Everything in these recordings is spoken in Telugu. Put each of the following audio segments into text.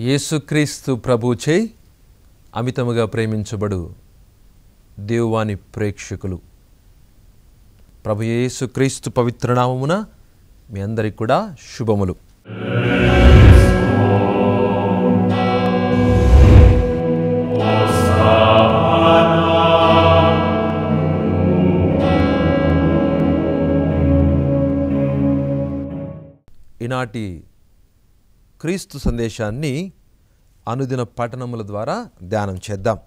యేసుక్రీస్తు ప్రభుచే అమితముగా ప్రేమించబడు దేవుని ప్రేక్షకులు, ప్రభు యేసుక్రీస్తు పవిత్ర నామమున మీ అందరికి కూడా శుభములు. ఈనాటి క్రీస్తు సందేశాన్ని అనుదిన పఠనముల ద్వారా ధ్యానం చేద్దాం.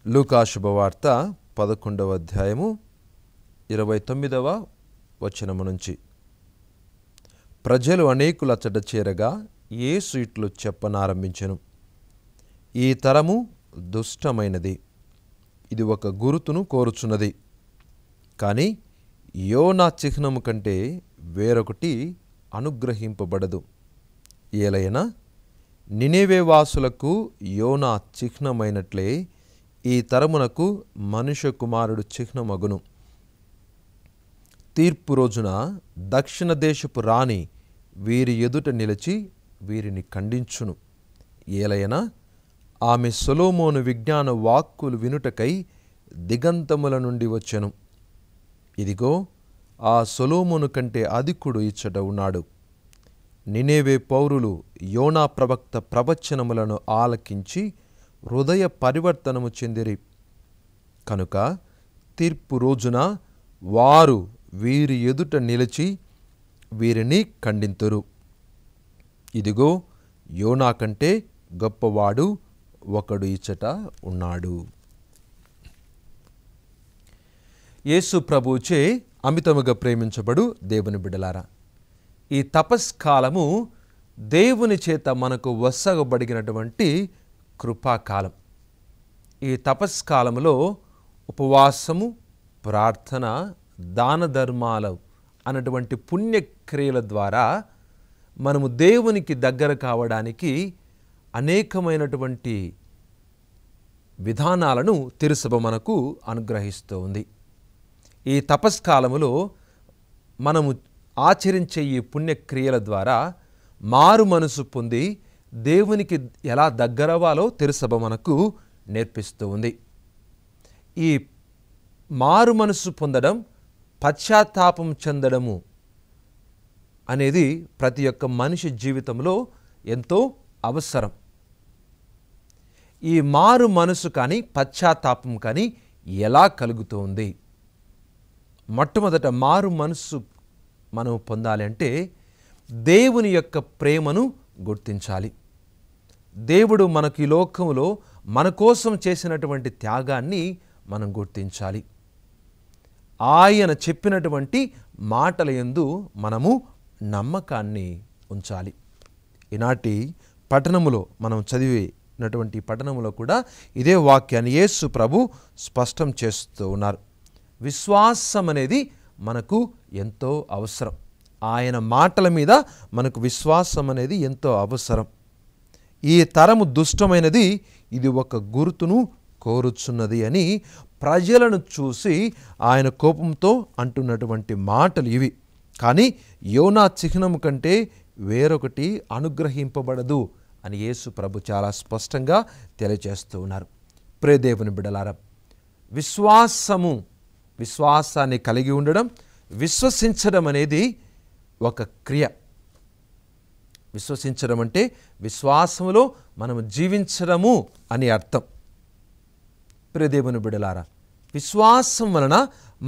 లూకా శుభవార్త 11వ అధ్యాయము 29వ వచనము నుంచి. ప్రజలు అనేకుల అచ్చట చేరగా యేసు ఇట్లు చెప్పనారంభించెను, ఈ తరము దుష్టమైనది, ఇది ఒక గురుతును కోరుచున్నది. కానీ యోనా చిహ్నము కంటే వేరొకటి అనుగ్రహింపబడదు. ఏలైనా నినెవే వాసులకు యోనా చిహ్నమైనట్లే ఈ తరమునకు మనుష్య కుమారుడు చిహ్నమగును. తీర్పు రోజున దక్షిణ దేశపు రాణి వీరి ఎదుట నిలిచి వీరిని ఖండించును. ఏలైనా ఆమె సొలొమోను విజ్ఞాన వాక్కులు వినుటకై దిగంతముల నుండి వచ్చెను. ఇదిగో, ఆ సొలొమోను కంటే అధికుడు ఇచ్చట ఉన్నాడు. నినెవే పౌరులు యోనా ప్రవక్త ప్రవచనములను ఆలకించి హృదయ పరివర్తనము చెందిరి కనుక తీర్పు రోజున వారు వీరి ఎదుట నిలిచి వీరిని ఖండింతురు. ఇదిగో, యోనా కంటే గొప్పవాడు ఒకడు ఇచ్చట ఉన్నాడు. యేసు ప్రభువుచే అమితముగా ప్రేమించబడు దేవుని బిడ్డలారా, ఈ తపస్కాలము దేవుని చేత మనకు వసగబడినటువంటి కృపాకాలం. ఈ తపస్కాలములో ఉపవాసము, ప్రార్థన, దాన ధర్మాలు అన్నటువంటి పుణ్యక్రియల ద్వారా మనము దేవునికి దగ్గర కావడానికి అనేకమైనటువంటి విధానాలను తిరుసభ మనకు అనుగ్రహిస్తూ ఉంది. ఈ తపస్కాలములో మనము ఆచరించే ఈ పుణ్యక్రియల ద్వారా మారు మనసు పొంది దేవునికి ఎలా దగ్గరవాలో తిరుసభ మనకు నేర్పిస్తూ ఉంది. ఈ మారు మనసు పొందడం, పశ్చాత్తాపం చెందడము అనేది ప్రతి ఒక్క మనిషి జీవితంలో ఎంతో అవసరం. ఈ మారు మనసు కానీ పశ్చాత్తాపం కానీ ఎలా కలుగుతుంది? మొట్టమొదట మారు మనసు మనం పొందాలి అంటే దేవుని యొక్క ప్రేమను గుర్తించాలి. దేవుడు మనకు ఈ లోకంలో మన కోసం చేసినటువంటి త్యాగాన్ని మనం గుర్తించాలి. ఆయన చెప్పినటువంటి మాటల యందు మనము నమ్మకాన్ని ఉంచాలి. ఈనాటి పఠనములో మనం చదివినటువంటి పఠనములో కూడా ఇదే వాక్యాన్ని యేసు ప్రభు స్పష్టం చేస్తూ ఉన్నారు. విశ్వాసం అనేది మనకు ఎంతో అవసరం. ఆయన మాటల మీద మనకు విశ్వాసం అనేది ఎంతో అవసరం. ఈ తరము దుష్టమైనది, ఇది ఒక గుర్తును కోరుచున్నది అని ప్రజలను చూసి ఆయన కోపంతో అంటున్నటువంటి మాటలు ఇవి. కానీ యోనా చిహ్నము కంటే వేరొకటి అనుగ్రహింపబడదు అని యేసు ప్రభు చాలా స్పష్టంగా తెలియజేస్తూ ఉన్నారు. ప్రియ దేవుని బిడ్డలారా, విశ్వాసాన్ని కలిగి ఉండడం, విశ్వసించడం అనేది ఒక క్రియ. విశ్వసించడం అంటే విశ్వాసములో మనము జీవించడము అని అర్థం. ప్రియదేవుని బిడ్డలారా, విశ్వాసం వలన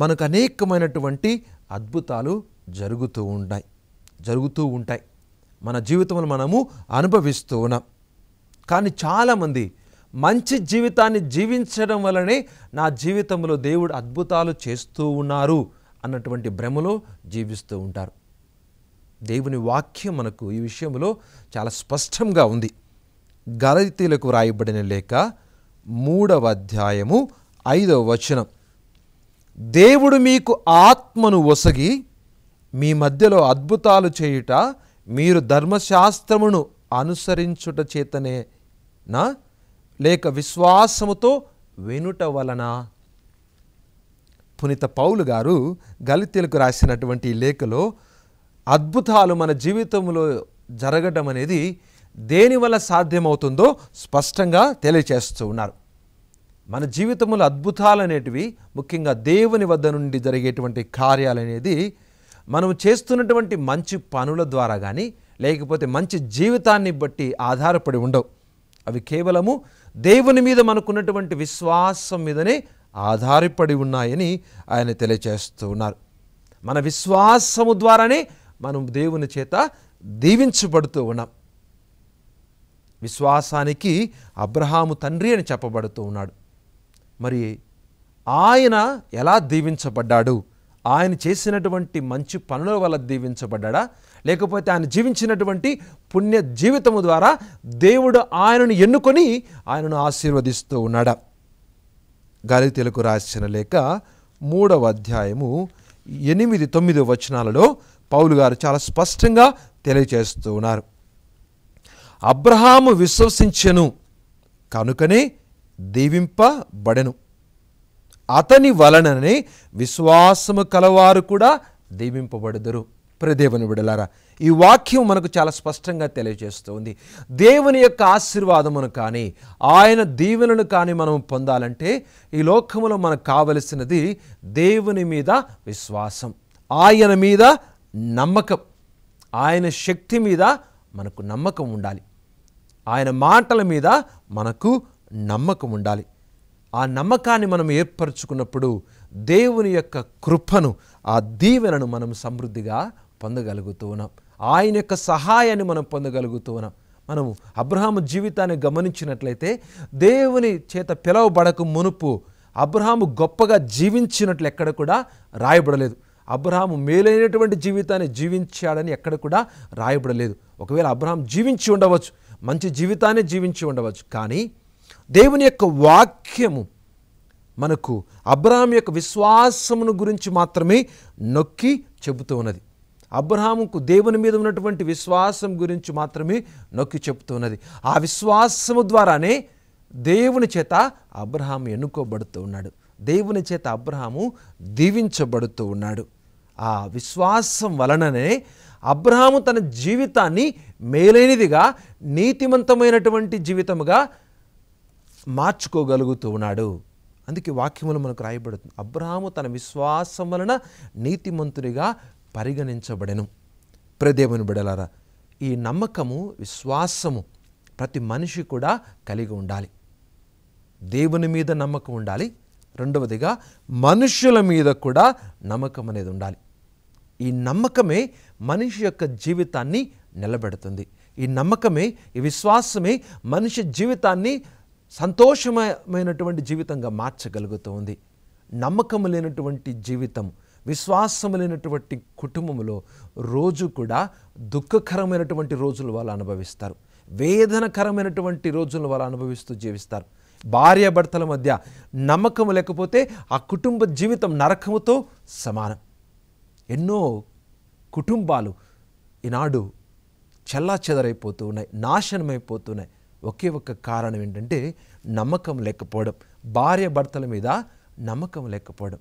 మనకు అనేకమైనటువంటి అద్భుతాలు జరుగుతూ ఉంటాయి. మన జీవితంలో మనము అనుభవిస్తూ ఉన్నాం. కానీ చాలామంది మంచి జీవితాన్ని జీవించడం వలనే నా జీవితంలో దేవుడు అద్భుతాలు చేస్తూ ఉన్నారు అన్నటువంటి భ్రమలో జీవిస్తూ ఉంటారు. దేవుని వాక్యం మనకు ఈ విషయంలో చాలా స్పష్టంగా ఉంది. గలతీయులకు రాయబడిన లేఖ 3వ అధ్యాయము 5వ వచనం. దేవుడు మీకు ఆత్మను ఒసగి మీ మధ్యలో అద్భుతాలు చేయుట మీరు ధర్మశాస్త్రమును అనుసరించుట చేతనేనా లేక విశ్వాసముతో వినుట వలన? పునీత పౌలు గారు గలితీయులకు రాసినటువంటి ఈ లేఖలో అద్భుతాలు మన జీవితంలో జరగడం అనేది దేనివల్ల సాధ్యమవుతుందో స్పష్టంగా తెలియచేస్తూ ఉన్నారు. మన జీవితంలో అద్భుతాలు అనేటివి ముఖ్యంగా దేవుని వద్ద నుండి జరిగేటువంటి కార్యాలు అనేది మనం చేస్తున్నటువంటి మంచి పనుల ద్వారా కానీ లేకపోతే మంచి జీవితాన్ని బట్టి ఆధారపడి ఉండవు. అవి కేవలము దేవుని మీద మనకున్నటువంటి విశ్వాసం మీదనే ఆధారపడి ఉన్నాయని ఆయన తెలియచేస్తూ ఉన్నారు. మన విశ్వాసము ద్వారానే మనం దేవుని చేత దీవించబడుతూ ఉన్నాం. విశ్వాసానికి అబ్రహాము తండ్రి అని చెప్పబడుతూ ఉన్నాడు. మరి ఆయన ఎలా దీవించబడ్డాడు? ఆయన చేసినటువంటి మంచి పనుల వల్ల దీవించబడ్డా లేకపోతే ఆయన జీవించినటువంటి పుణ్య జీవితము ద్వారా దేవుడు ఆయనను ఎన్నుకొని ఆయనను ఆశీర్వదిస్తూ ఉన్నాడా? గలితీయులకు రాసిన లేఖ 3వ అధ్యాయము 8-9 వచనాలలో పౌలు గారు చాలా స్పష్టంగా తెలియజేస్తూ ఉన్నారు. అబ్రహాము విశ్వసించెను కనుకనే దీవింపబడెను, అతని వలననే విశ్వాసము కలవారు కూడా దీవింపబడుదురు. ప్రియదేవుని బిడ్డలారా, ఈ వాక్యం మనకు చాలా స్పష్టంగా తెలియజేస్తుంది. దేవుని యొక్క ఆశీర్వాదమును కానీ ఆయన దీవెనను కానీ మనం పొందాలంటే ఈ లోకములో మనకు కావలసినది దేవుని మీద విశ్వాసం, ఆయన మీద నమ్మకం, ఆయన శక్తి మీద మనకు నమ్మకం ఉండాలి, ఆయన మాటల మీద మనకు నమ్మకం ఉండాలి. ఆ నమ్మకాన్ని మనం ఏర్పరచుకున్నప్పుడు దేవుని యొక్క కృపను, ఆ దీవెనను మనం సమృద్ధిగా పొందగలుగుతూ ఉన్నాం. ఆయన యొక్క సహాయాన్ని మనం పొందగలుగుతూ ఉన్నాం. మనము అబ్రహాము జీవితాన్ని గమనించినట్లయితే దేవుని చేత పిలవబడక మునుపు అబ్రహాము గొప్పగా జీవించినట్లు ఎక్కడ కూడా రాయబడలేదు. అబ్రహాము మేలైనటువంటి జీవితాన్ని జీవించాడని ఎక్కడ కూడా రాయబడలేదు. ఒకవేళ అబ్రహాం జీవించి ఉండవచ్చు, మంచి జీవితాన్ని జీవించి ఉండవచ్చు, కానీ దేవుని యొక్క వాక్యము మనకు అబ్రహాం యొక్క విశ్వాసమును గురించి మాత్రమే నొక్కి చెబుతూ ఉన్నది. అబ్రహాముకు దేవుని మీద ఉన్నటువంటి విశ్వాసం గురించి మాత్రమే నొక్కి చెబుతూ ఉన్నది. ఆ విశ్వాసము ద్వారానే దేవుని చేత అబ్రహాము ఎన్నుకోబడుతూ ఉన్నాడు, దేవుని చేత అబ్రహాము దీవించబడుతూ ఉన్నాడు. ఆ విశ్వాసం వలననే అబ్రహాము తన జీవితాన్ని మేలైనదిగా, నీతిమంతమైనటువంటి జీవితముగా మార్చుకోగలుగుతూ ఉన్నాడు. అందుకే వాక్యములు మనకు రాయబడుతుంది, అబ్రహాము తన విశ్వాసం వలన నీతిమంతునిగా పరిగణించబడెను. ప్రియదేవుని బిడ్డలారా, ఈ నమ్మకము, విశ్వాసము ప్రతి మనిషి కూడా కలిగి ఉండాలి. దేవుని మీద నమ్మకం ఉండాలి, రెండవదిగా మనుషుల మీద కూడా నమ్మకం అనేది ఉండాలి. ఈ నమ్మకమే మనిషి యొక్క జీవితాన్ని నిలబెడుతుంది. ఈ నమ్మకమే, ఈ విశ్వాసమే మనిషి జీవితాన్ని సంతోషమైనటువంటి జీవితంగా మార్చగలుగుతూ ఉంది. నమ్మకం లేనటువంటి జీవితం, విశ్వాసం లేనటువంటి కుటుంబంలో రోజు కూడా దుఃఖకరమైనటువంటి రోజులు వాళ్ళు అనుభవిస్తారు, వేదనకరమైనటువంటి రోజులను వాళ్ళు అనుభవిస్తూ జీవిస్తారు. భార్యాభర్తల మధ్య నమ్మకం లేకపోతే ఆ కుటుంబ జీవితం నరకముతో సమానం. ఎన్నో కుటుంబాలు ఈనాడు చెల్లాచెదరైపోతూ ఉన్నాయి, నాశనమైపోతున్నాయి. ఒకే ఒక్క కారణం ఏంటంటే నమ్మకం లేకపోవడం, భార్యాభర్తల మీద నమ్మకం లేకపోవడం.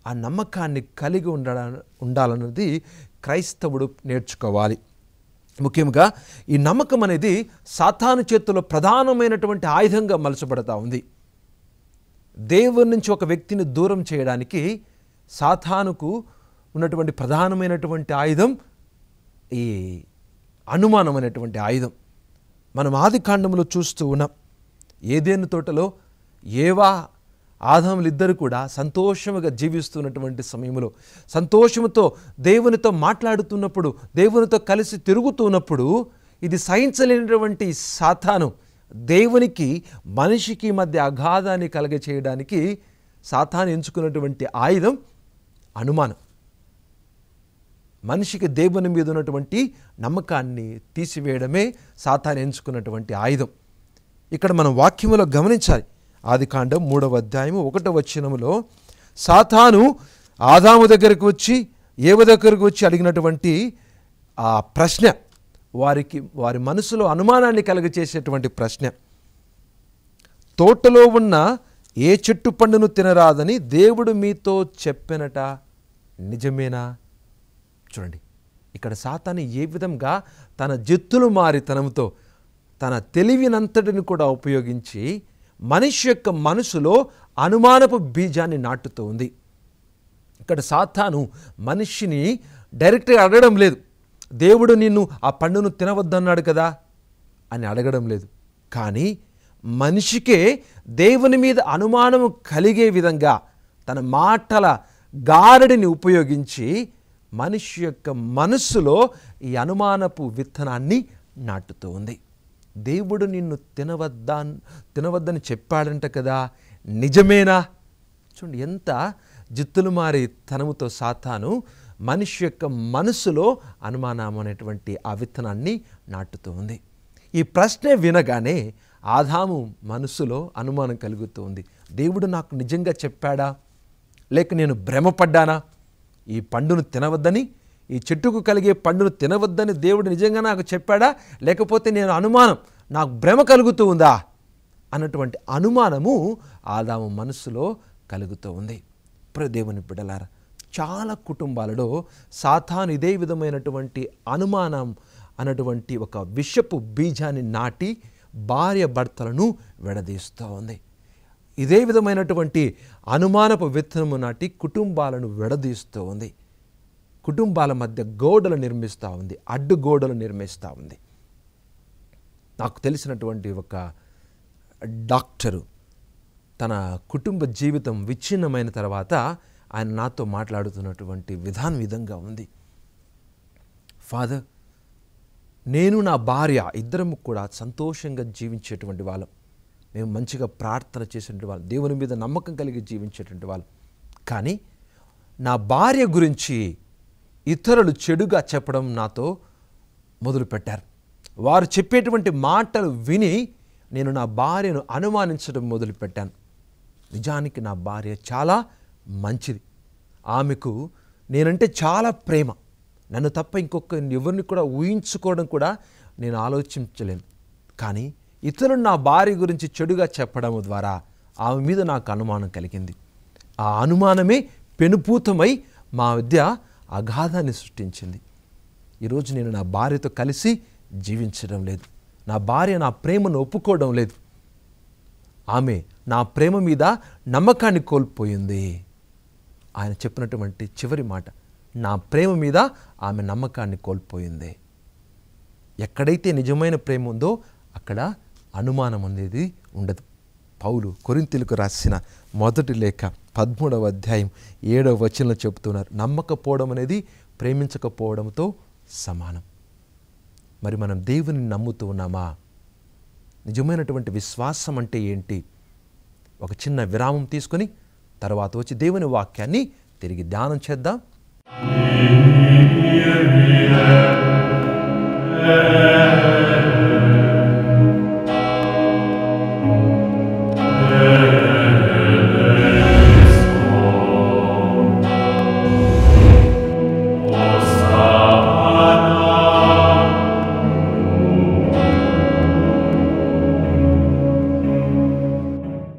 ఆ నమ్మకాన్ని కలిగి ఉండాలన్నది క్రైస్తవుడు నేర్చుకోవాలి. ముఖ్యంగా ఈ నమ్మకం అనేది సాతాను చేతుల్లో ప్రధానమైనటువంటి ఆయుధంగా మలచబడతా ఉంది. దేవుని నుంచి ఒక వ్యక్తిని దూరం చేయడానికి సాతానుకు ఉన్నటువంటి ప్రధానమైనటువంటి ఆయుధం ఈ అనుమానం అనేటువంటి ఆయుధం. మనం ఆది కాండంలో చూస్తూ ఉన్నాం, ఏదెను తోటలో ఏవా ఆదాములు ఇద్దరు కూడా సంతోషముగా జీవిస్తున్నటువంటి సమయంలో, సంతోషముతో దేవునితో మాట్లాడుతున్నప్పుడు, దేవునితో కలిసి తిరుగుతున్నప్పుడు, ఇది సహించలేనటువంటి సాతాను దేవునికి మనిషికి మధ్య అగాధాన్ని కలగచేయడానికి సాతాను ఎంచుకున్నటువంటి ఆయుధం అనుమానం. మనిషికి దేవుని మీద ఉన్నటువంటి నమ్మకాన్ని తీసివేయడమే సాతాను ఎంచుకున్నటువంటి ఆయుధం. ఇక్కడ మనం వాక్యములో గమనించాలి, ఆదికాండం 3వ అధ్యాయం 1వ వచనములో సాతాను ఆదాము దగ్గరకు వచ్చి ఏవ దగ్గరకు వచ్చి అడిగినటువంటి ఆ ప్రశ్న, వారి మనసులో అనుమానాన్ని కలుగచేసేటువంటి ప్రశ్న, తోటలో ఉన్న ఏ చెట్టు పండును తినరాదని దేవుడు మీతో చెప్పెనట నిజమేనా? చూడండి, ఇక్కడ సాతాను ఏ విధంగా తన జిత్తులు మారితనంతో తన తెలివినంతటిని కూడా ఉపయోగించి మనిషి యొక్క మనసులో అనుమానపు బీజాన్ని నాటుతూ ఉంది. ఇక్కడ సాతాను మనిషిని డైరెక్ట్గా అడగడం లేదు, దేవుడు నిన్ను ఆ పండును తినవద్దన్నాడు కదా అని అడగడం లేదు. కానీ మనిషికే దేవుని మీద అనుమానము కలిగే విధంగా తన మాటల గారడిని ఉపయోగించి మనిషి యొక్క మనస్సులో ఈ అనుమానపు విత్తనాన్ని నాటుతూ ఉంది. దేవుడు నిన్ను తినవద్దని చెప్పాడంట కదా, నిజమేనా? చూడండి, ఎంత జిత్తులు మారి తనముతో సాతాను మనిషి యొక్క మనస్సులో అనుమానం అనేటువంటి ఆ విత్తనాన్ని నాటుతూ ఉంది. ఈ ప్రశ్న వినగానే ఆదాము మనస్సులో అనుమానం కలుగుతూ ఉంది. దేవుడు నాకు నిజంగా చెప్పాడా, లేక నేను భ్రమపడ్డానా? ఈ పండును తినవద్దని, ఈ చెట్టుకు కలిగే పండును తినవద్దని దేవుడు నిజంగా నాకు చెప్పాడా, లేకపోతే నేను నాకు భ్రమ కలుగుతూ ఉందా అన్నటువంటి అనుమానము ఆదాము మనస్సులో కలుగుతూ ఉంది. దేవుని బిడ్డలారా, చాలా కుటుంబాలలో సాతాను ఇదే విధమైనటువంటి అనుమానం అన్నటువంటి ఒక విషపు బీజాన్ని నాటి భార్య భర్తలను విడదీస్తూ ఉంది. ఇదే విధమైనటువంటి అనుమానపు విత్తనము నాటి కుటుంబాలను విడదీస్తూ ఉంది. కుటుంబాల మధ్య గోడలు నిర్మిస్తూ ఉంది, అడ్డు గోడలు నిర్మిస్తూ ఉంది. నాకు తెలిసినటువంటి ఒక డాక్టరు తన కుటుంబ జీవితం విచ్ఛిన్నమైన తర్వాత ఆయన నాతో మాట్లాడుతున్నటువంటి విధంగా ఉంది. ఫాదర్, నేను నా భార్య ఇద్దరము కూడా సంతోషంగా జీవించేటువంటి వాళ్ళం. మేము మంచిగా ప్రార్థన చేసేటువంటి వాళ్ళం, దేవుని మీద నమ్మకం కలిగి జీవించేటువంటి వాళ్ళం. కానీ నా భార్య గురించి ఇతరులు చెడుగా చెప్పడం నాతో మొదలుపెట్టారు. వారు చెప్పేటువంటి మాటలు విని నేను నా భార్యను అనుమానించడం మొదలుపెట్టాను. నిజానికి నా భార్య చాలా మంచిది, ఆమెకు నేనంటే చాలా ప్రేమ. నన్ను తప్ప ఇంకొక ఎవరిని కూడా ఊహించుకోవడం కూడా నేను ఆలోచించలేను. కానీ ఇతరులు నా భార్య గురించి చెడుగా చెప్పడం ద్వారా ఆమె మీద నాకు అనుమానం కలిగింది. ఆ అనుమానమే పెనుపూతమై మా మధ్య అగాధాన్ని సృష్టించింది. ఈరోజు నేను నా భార్యతో కలిసి జీవించడం లేదు. నా భార్య నా ప్రేమను ఒప్పుకోవడం లేదు. ఆమె నా ప్రేమ మీద నమ్మకాన్ని కోల్పోయింది. ఆయన చెప్పినటువంటి చివరి మాట, నా ప్రేమ మీద ఆమె నమ్మకాన్ని కోల్పోయింది. ఎక్కడైతే నిజమైన ప్రేమ ఉందో అక్కడ అనుమానం అనేది ఉండదు. పౌలు కొరింథీయులకు రాసిన మొదటి లేఖ 13వ అధ్యాయం 7వ వచనంలో చెబుతున్నారు, నమ్మకపోవడం అనేది ప్రేమించకపోవడంతో సమానం. మరి మనం దేవుని నమ్ముతూ ఉన్నామా? నిజమైనటువంటి విశ్వాసం అంటే ఏంటి? ఒక చిన్న విరామం తీసుకొని తర్వాత వచ్చి దేవుని వాక్యాన్ని తిరిగి ధ్యానం చేద్దాం.